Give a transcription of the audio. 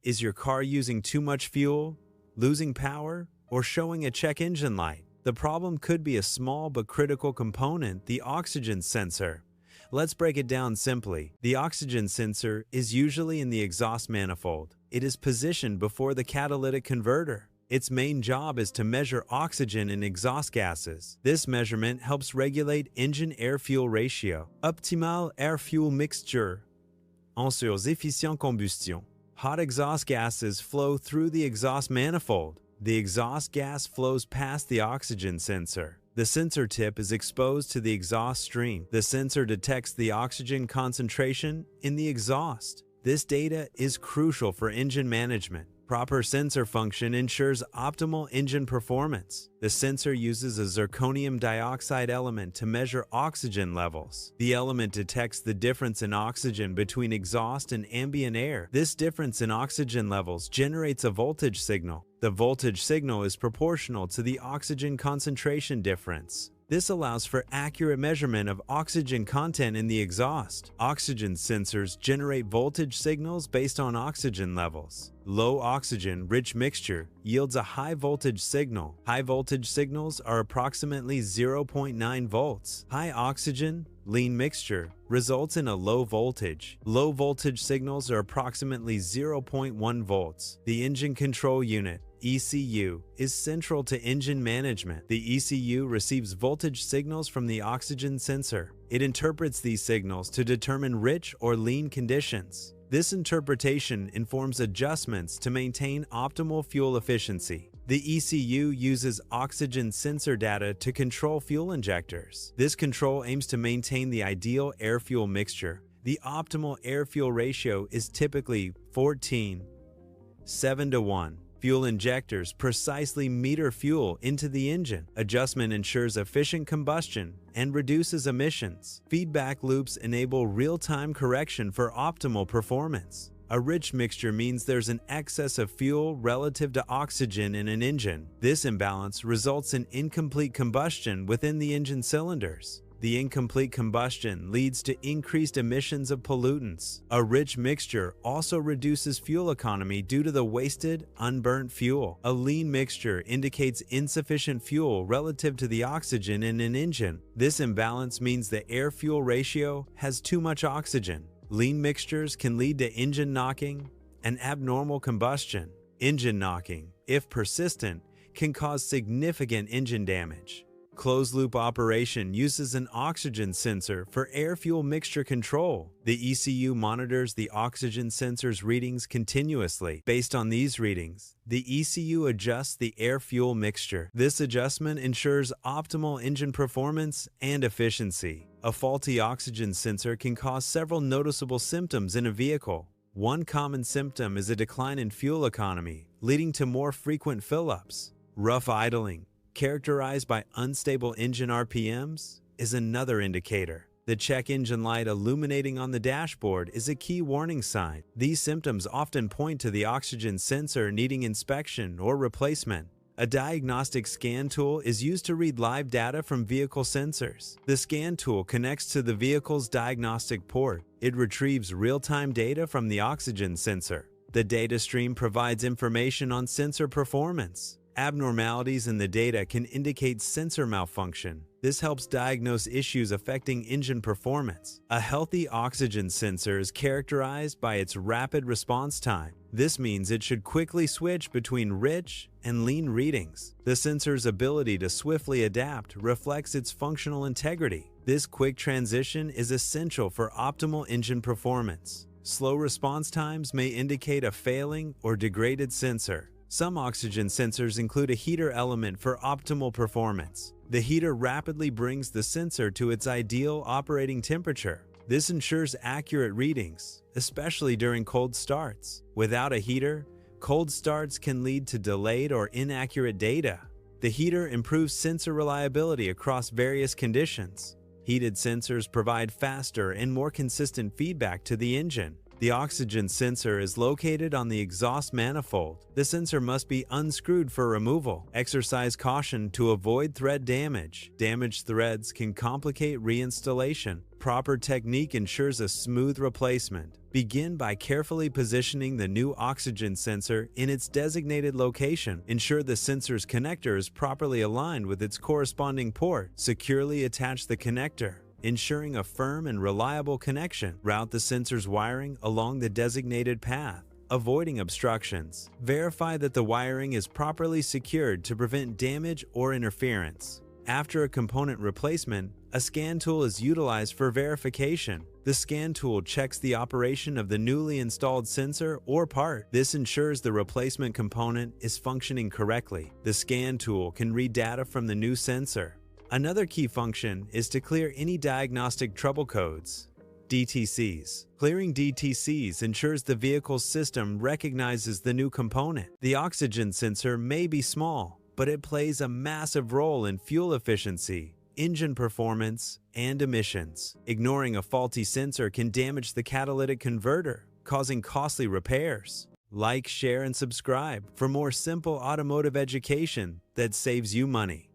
Is your car using too much fuel, losing power, or showing a check engine light? The problem could be a small but critical component, the oxygen sensor. Let's break it down simply. The oxygen sensor is usually in the exhaust manifold. It is positioned before the catalytic converter. Its main job is to measure oxygen in exhaust gases. This measurement helps regulate engine air-fuel ratio, optimal air-fuel mixture, ensures efficient combustion. Hot exhaust gases flow through the exhaust manifold. The exhaust gas flows past the oxygen sensor. The sensor tip is exposed to the exhaust stream. The sensor detects the oxygen concentration in the exhaust. This data is crucial for engine management. Proper sensor function ensures optimal engine performance. The sensor uses a zirconium dioxide element to measure oxygen levels. The element detects the difference in oxygen between exhaust and ambient air. This difference in oxygen levels generates a voltage signal. The voltage signal is proportional to the oxygen concentration difference. This allows for accurate measurement of oxygen content in the exhaust. Oxygen sensors generate voltage signals based on oxygen levels. Low oxygen, rich mixture yields a high voltage signal. High voltage signals are approximately 0.9 volts. High oxygen, lean mixture results in a low voltage. Low voltage signals are approximately 0.1 volts. The engine control unit, ECU, is central to engine management. The ECU receives voltage signals from the oxygen sensor. It interprets these signals to determine rich or lean conditions. This interpretation informs adjustments to maintain optimal fuel efficiency. The ECU uses oxygen sensor data to control fuel injectors. This control aims to maintain the ideal air-fuel mixture. The optimal air-fuel ratio is typically 14:7:1. Fuel injectors precisely meter fuel into the engine. Adjustment ensures efficient combustion and reduces emissions. Feedback loops enable real-time correction for optimal performance. A rich mixture means there's an excess of fuel relative to oxygen in an engine. This imbalance results in incomplete combustion within the engine cylinders. The incomplete combustion leads to increased emissions of pollutants. A rich mixture also reduces fuel economy due to the wasted, unburnt fuel. A lean mixture indicates insufficient fuel relative to the oxygen in an engine. This imbalance means the air-fuel ratio has too much oxygen. Lean mixtures can lead to engine knocking and abnormal combustion. Engine knocking, if persistent, can cause significant engine damage. Closed-loop operation uses an oxygen sensor for air-fuel mixture control. The ECU monitors the oxygen sensor's readings continuously. Based on these readings, the ECU adjusts the air-fuel mixture. This adjustment ensures optimal engine performance and efficiency. A faulty oxygen sensor can cause several noticeable symptoms in a vehicle. One common symptom is a decline in fuel economy, leading to more frequent fill-ups. Rough idling, characterized by unstable engine RPMs, is another indicator. The check engine light illuminating on the dashboard is a key warning sign. These symptoms often point to the oxygen sensor needing inspection or replacement. A diagnostic scan tool is used to read live data from vehicle sensors. The scan tool connects to the vehicle's diagnostic port. It retrieves real-time data from the oxygen sensor. The data stream provides information on sensor performance. Abnormalities in the data can indicate sensor malfunction. This helps diagnose issues affecting engine performance. A healthy oxygen sensor is characterized by its rapid response time. This means it should quickly switch between rich and lean readings. The sensor's ability to swiftly adapt reflects its functional integrity. This quick transition is essential for optimal engine performance. Slow response times may indicate a failing or degraded sensor. Some oxygen sensors include a heater element for optimal performance. The heater rapidly brings the sensor to its ideal operating temperature. This ensures accurate readings, especially during cold starts. Without a heater, cold starts can lead to delayed or inaccurate data. The heater improves sensor reliability across various conditions. Heated sensors provide faster and more consistent feedback to the engine. The oxygen sensor is located on the exhaust manifold. The sensor must be unscrewed for removal. Exercise caution to avoid thread damage. Damaged threads can complicate reinstallation. Proper technique ensures a smooth replacement. Begin by carefully positioning the new oxygen sensor in its designated location. Ensure the sensor's connector is properly aligned with its corresponding port. Securely attach the connector, ensuring a firm and reliable connection. Route the sensor's wiring along the designated path, avoiding obstructions. Verify that the wiring is properly secured to prevent damage or interference. After a component replacement, a scan tool is utilized for verification. The scan tool checks the operation of the newly installed sensor or part. This ensures the replacement component is functioning correctly. The scan tool can read data from the new sensor. Another key function is to clear any diagnostic trouble codes, DTCs. Clearing DTCs ensures the vehicle's system recognizes the new component. The oxygen sensor may be small, but it plays a massive role in fuel efficiency, engine performance, and emissions. Ignoring a faulty sensor can damage the catalytic converter, causing costly repairs. Like, share, and subscribe for more simple automotive education that saves you money.